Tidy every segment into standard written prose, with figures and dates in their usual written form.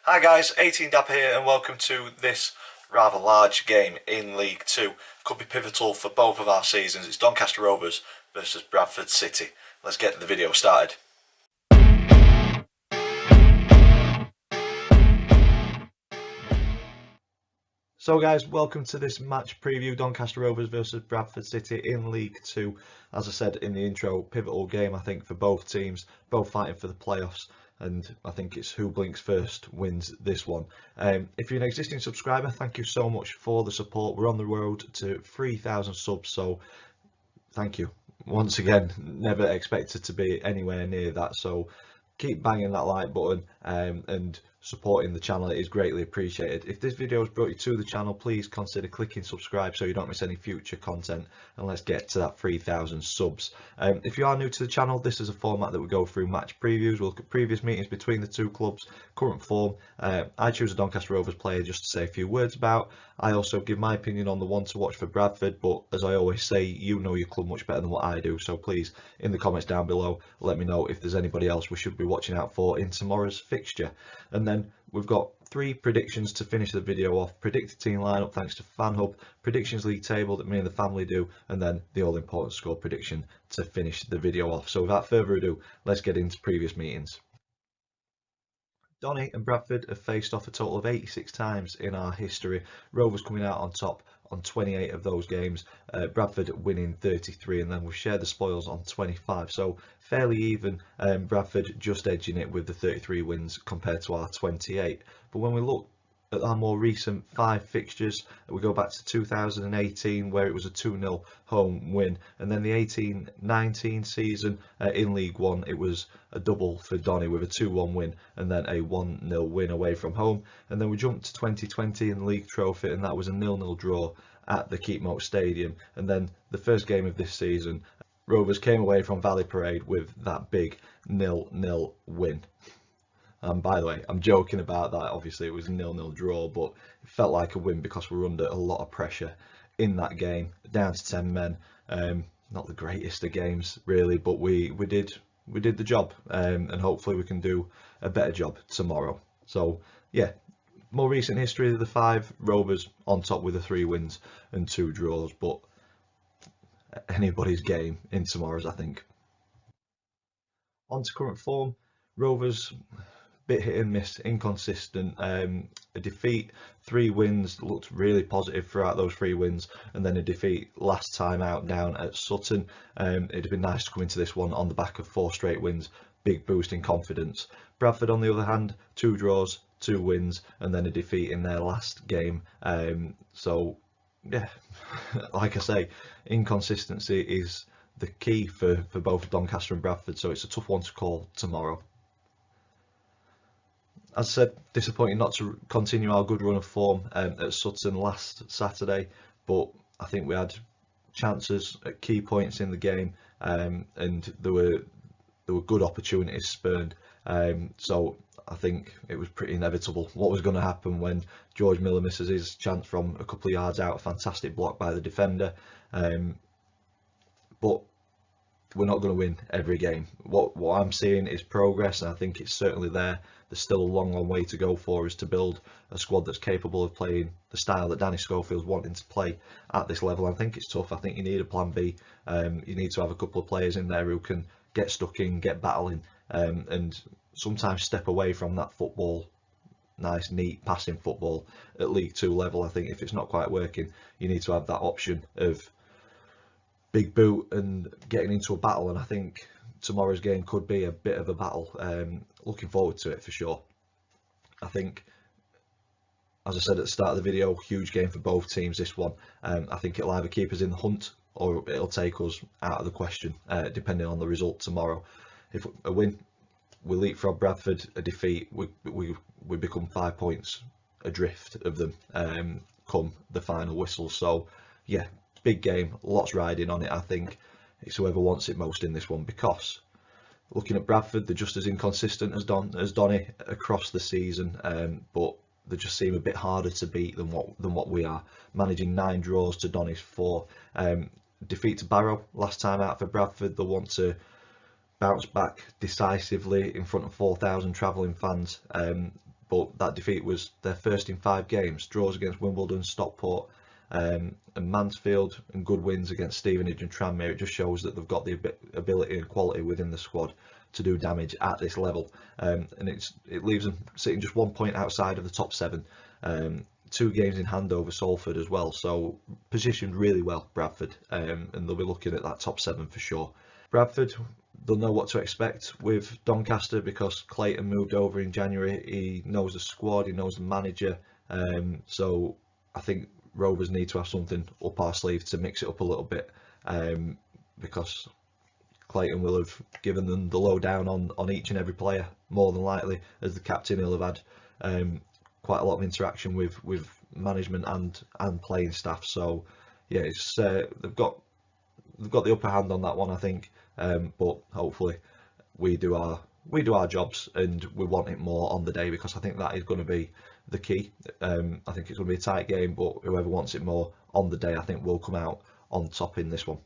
Hi guys, 18 Dapper here and welcome to this rather large game in League 2. Could be pivotal for both of our seasons. It's Doncaster Rovers versus Bradford City. Let's get the video started. So guys, welcome to this match preview, Doncaster Rovers versus Bradford City in League 2. As I said in the intro, pivotal game I think for both teams, both fighting for the playoffs, and I think it's who blinks first wins this one. If you're an existing subscriber, thank you so much for the support. We're on the road to 3,000 subs, so thank you. Once again, never expected to be anywhere near that, so keep banging that like button and supporting the channel. It is greatly appreciated. If this video has brought you to the channel, please consider clicking subscribe so you don't miss any future content, and let's get to that 3,000 subs. If you are new to the channel, this is a format that we go through match previews. We'll look at previous meetings between the two clubs, current form. I choose a Doncaster Rovers player just to say a few words about. I also give my opinion on the one to watch for Bradford, but as I always say, you know your club much better than what I do, so please in the comments down below let me know if there's anybody else we should be watching out for in tomorrow's fixture. And then we've got 3 predictions to finish the video off: predicted team lineup thanks to FanHub, predictions league table that me and the family do, and then the all important score prediction to finish the video off. So without further ado, let's get into previous meetings. Donny and Bradford have faced off a total of 86 times in our history. Rovers coming out on top on 28 of those games, Bradford winning 33, and then we've shared the spoils on 25, so fairly even. Bradford just edging it with the 33 wins compared to our 28. But when we look at our more recent 5 fixtures, we go back to 2018 where it was a 2-0 home win, and then the 18-19 season in League 1 it was a double for Donny with a 2-1 win and then a 1-0 win away from home. And then we jumped to 2020 in the League Trophy, and that was a 0-0 draw at the Keepmoat Stadium. And then the first game of this season, Rovers came away from Valley Parade with that big 0-0 win. By the way, I'm joking about that. Obviously, it was a 0-0 draw, but it felt like a win because we were under a lot of pressure in that game, down to 10 men. Not the greatest of games, really, but we did the job, and hopefully we can do a better job tomorrow. So, yeah, more recent history of the 5, Rovers on top with the 3 wins and 2 draws, but anybody's game in tomorrow's, I think. On to current form, Rovers bit hit and miss, inconsistent. A defeat, 3 wins, looked really positive throughout those 3 wins, and then a defeat last time out down at Sutton. It'd been nice to come into this one on the back of 4 straight wins, big boost in confidence. Bradford on the other hand, 2 draws, 2 wins, and then a defeat in their last game. So yeah, like I say, inconsistency is the key for both Doncaster and Bradford, so it's a tough one to call tomorrow. As I said, disappointing not to continue our good run of form at Sutton last Saturday, but I think we had chances at key points in the game, and there were good opportunities spurned. So I think it was pretty inevitable what was going to happen when George Miller misses his chance from a couple of yards out. Fantastic block by the defender, but we're not going to win every game. What I'm seeing is progress, and I think it's certainly there. There's still a long way to go for us to build a squad that's capable of playing the style that Danny Schofield's wanting to play at this level. I think it's tough. I think you need a plan B. You need to have a couple of players in there who can get stuck in, get battling, and sometimes step away from that football, nice, neat passing football at League 2 level. I think if it's not quite working, you need to have that option of big boot and getting into a battle, and I think tomorrow's game could be a bit of a battle. Looking forward to it for sure. I think, as I said at the start of the video, huge game for both teams this one. I think it'll either keep us in the hunt or it'll take us out of the question, depending on the result tomorrow. If a win, we leapfrog Bradford. A defeat, we become 5 points adrift of them come the final whistle. So yeah, big game, lots riding on it. I think it's whoever wants it most in this one, because looking at Bradford, they're just as inconsistent as Donny across the season, but they just seem a bit harder to beat than what we are. Managing 9 draws to Donny's 4. Defeat to Barrow last time out for Bradford. They want to bounce back decisively in front of 4,000 travelling fans. but that defeat was their first in 5 games. Draws against Wimbledon, Stockport, and Mansfield, and good wins against Stevenage and Tranmere. It just shows that they've got the ability and quality within the squad to do damage at this level, and it leaves them sitting just 1 point outside of the top 7. 2 games in hand over Salford as well, so positioned really well, Bradford, and they'll be looking at that top 7 for sure. Bradford, they'll know what to expect with Doncaster because Clayton moved over in January. He knows the squad, he knows the manager, so I think Rovers need to have something up our sleeve to mix it up a little bit, because Clayton will have given them the lowdown on each and every player, more than likely. As the captain, he'll have had quite a lot of interaction with management and playing staff. So yeah, it's they've got the upper hand on that one, I think. But hopefully we do our jobs, and we want it more on the day, because I think that is going to be the key. I think it's going to be a tight game, but whoever wants it more on the day, I think, will come out on top in this one.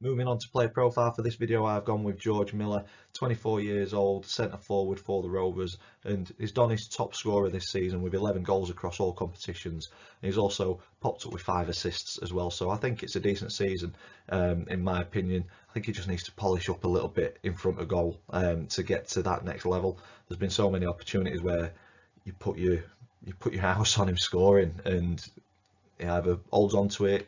Moving on to player profile for this video, I've gone with George Miller, 24 years old, centre forward for the Rovers, and he's Donny's top scorer this season with 11 goals across all competitions. He's also popped up with 5 assists as well, so I think it's a decent season, in my opinion. I think he just needs to polish up a little bit in front of goal to get to that next level. There's been so many opportunities where you put your house on him scoring, and he either holds on to it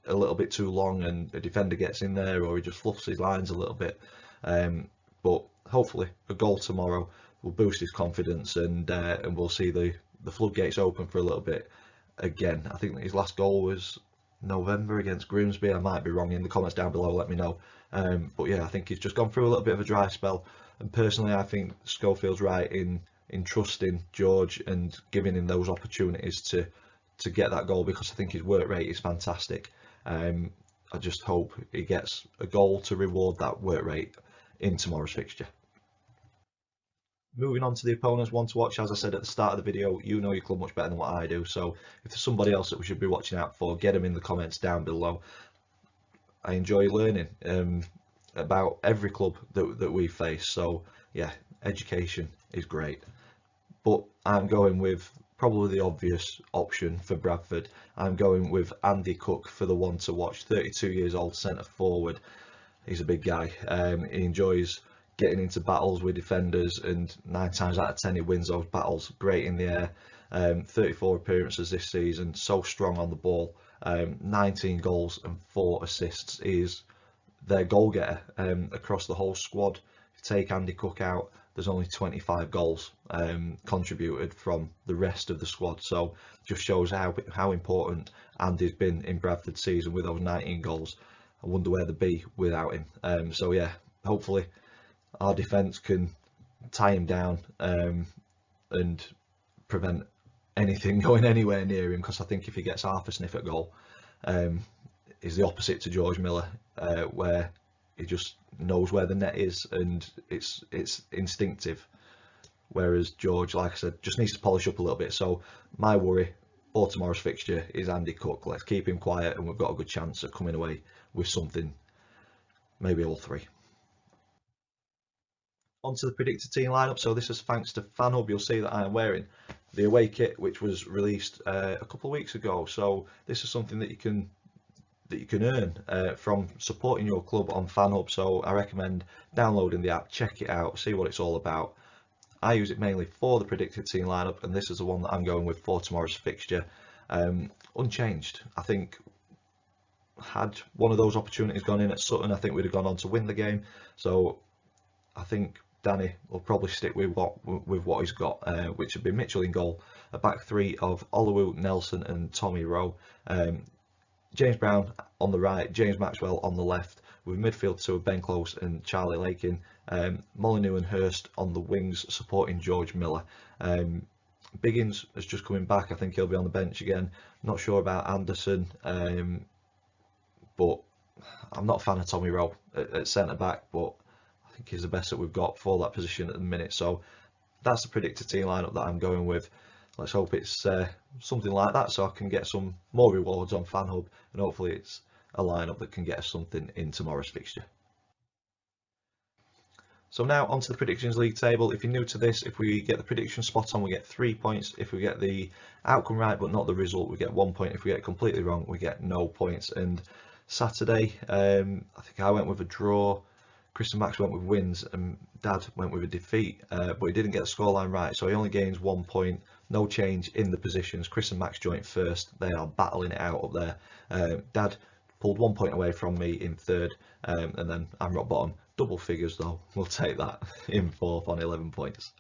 a little bit too long and a defender gets in there, or he just fluffs his lines a little bit. But hopefully a goal tomorrow will boost his confidence, and we'll see the floodgates open for a little bit again. I think his last goal was November against Grimsby. I might be wrong. In the comments down below, let me know. But yeah, I think he's just gone through a little bit of a dry spell, and personally I think Schofield's right in trusting George and giving him those opportunities to get that goal, because I think his work rate is fantastic. I just hope he gets a goal to reward that work rate in tomorrow's fixture. Moving on to the opponents, one to watch. As I said at the start of the video, you know your club much better than what I do, so if there's somebody else that we should be watching out for, get them in the comments down below. I enjoy learning about every club that we face, so yeah, education is great. But I'm going with probably the obvious option for Bradford. I'm going with Andy Cook for the one to watch. 32 years old, centre forward. He's a big guy. He enjoys getting into battles with defenders, and 9 times out of 10 he wins those battles. Great in the air. 34 appearances this season. So strong on the ball. 19 goals and 4 assists. He's their goal getter across the whole squad. If you take Andy Cook out, there's only 25 goals contributed from the rest of the squad, so just shows how important Andy's been in Bradford's season with those 19 goals. I wonder where they'd be without him. So yeah, hopefully our defence can tie him down and prevent anything going anywhere near him, because I think if he gets half a sniff at goal, is the opposite to George Miller, where he just knows where the net is and it's instinctive, whereas George, like I said, just needs to polish up a little bit. So my worry for tomorrow's fixture is Andy Cook. Let's keep him quiet, and we've got a good chance of coming away with something, maybe all 3. Onto the predicted team lineup. So this is thanks to FanHub. You'll see that I am wearing the away kit, which was released a couple of weeks ago. So this is something that you can earn from supporting your club on FanHub. So I recommend downloading the app, check it out, see what it's all about. I use it mainly for the predicted team lineup, and this is the one that I'm going with for tomorrow's fixture. Unchanged. I think had one of those opportunities gone in at Sutton, I think we'd have gone on to win the game. So I think Danny will probably stick with what he's got, which would be Mitchell in goal, a back 3 of Oluwu, Nelson and Tommy Rowe. James Brown on the right, James Maxwell on the left, with midfield 2 of Ben Close and Charlie Lakin. Molyneux and Hurst on the wings supporting George Miller. Biggins is just coming back. I think he'll be on the bench again. Not sure about Anderson, but I'm not a fan of Tommy Rowe at centre back, but I think he's the best that we've got for that position at the minute. So that's the predicted team lineup that I'm going with. Let's hope it's something like that, so I can get some more rewards on FanHub, and hopefully it's a lineup that can get us something in tomorrow's fixture. So now onto the predictions league table. If you're new to this, if we get the prediction spot on, we get 3 points. If we get the outcome right but not the result, we get 1 point. If we get it completely wrong, we get no points. And Saturday, I think I went with a draw, Chris and Max went with wins, and Dad went with a defeat, but he didn't get the scoreline right, so he only gains 1 point. No change in the positions. Chris and Max joint first. They are battling it out up there. Dad pulled 1 point away from me in third, and then I'm rock bottom. Double figures though, we'll take that, in fourth on 11 points.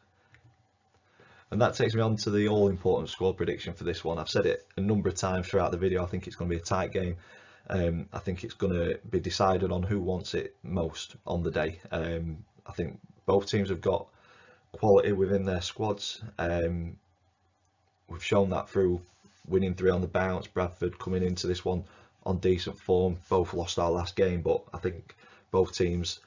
And that takes me on to the all-important score prediction for this one. I've said it a number of times throughout the video. I think it's going to be a tight game. I think it's going to be decided on who wants it most on the day. I think both teams have got quality within their squads. We've shown that through winning 3 on the bounce. Bradford coming into this one on decent form. Both lost our last game, but I think both teams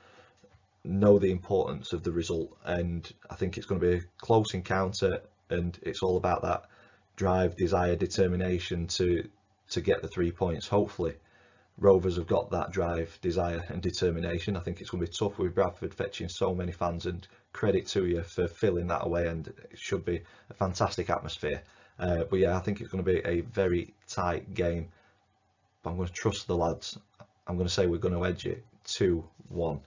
know the importance of the result, and I think it's going to be a close encounter, and it's all about that drive, desire, determination to get the 3 points. Hopefully Rovers have got that drive, desire and determination. I think it's going to be tough with Bradford fetching so many fans, and credit to you for filling that away, and it should be a fantastic atmosphere. But yeah, I think it's going to be a very tight game, but I'm going to trust the lads. I'm going to say we're going to edge it 2-1.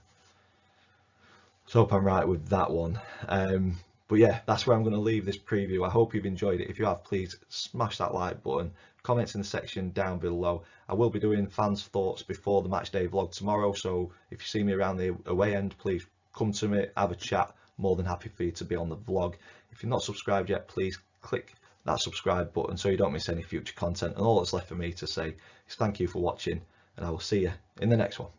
So hope I'm right with that one. But yeah, that's where I'm going to leave this preview. I hope you've enjoyed it. If you have, please smash that like button. Comments in the section down below. I will be doing fans' thoughts before the match day vlog tomorrow, so if you see me around the away end, please come to me, have a chat. More than happy for you to be on the vlog. If you're not subscribed yet, please click that subscribe button so you don't miss any future content. And all that's left for me to say is thank you for watching, and I will see you in the next one.